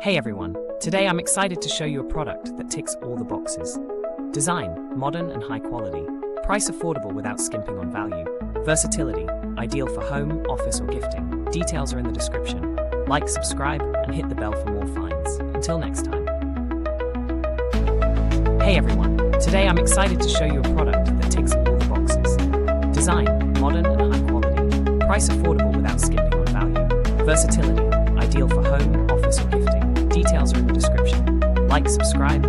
Hey everyone, today I'm excited to show you a product that ticks all the boxes. Design, modern and high quality. Price affordable without skimping on value. Versatility, ideal for home, office or gifting. Details are in the description. Like, subscribe, and hit the bell for more finds. Until next time. Hey everyone, today I'm excited to show you a product that ticks all the boxes. Design, modern and high quality. Price affordable without skimping on value. Versatility, ideal for home, office or gifting. Details are in the description. Like, subscribe,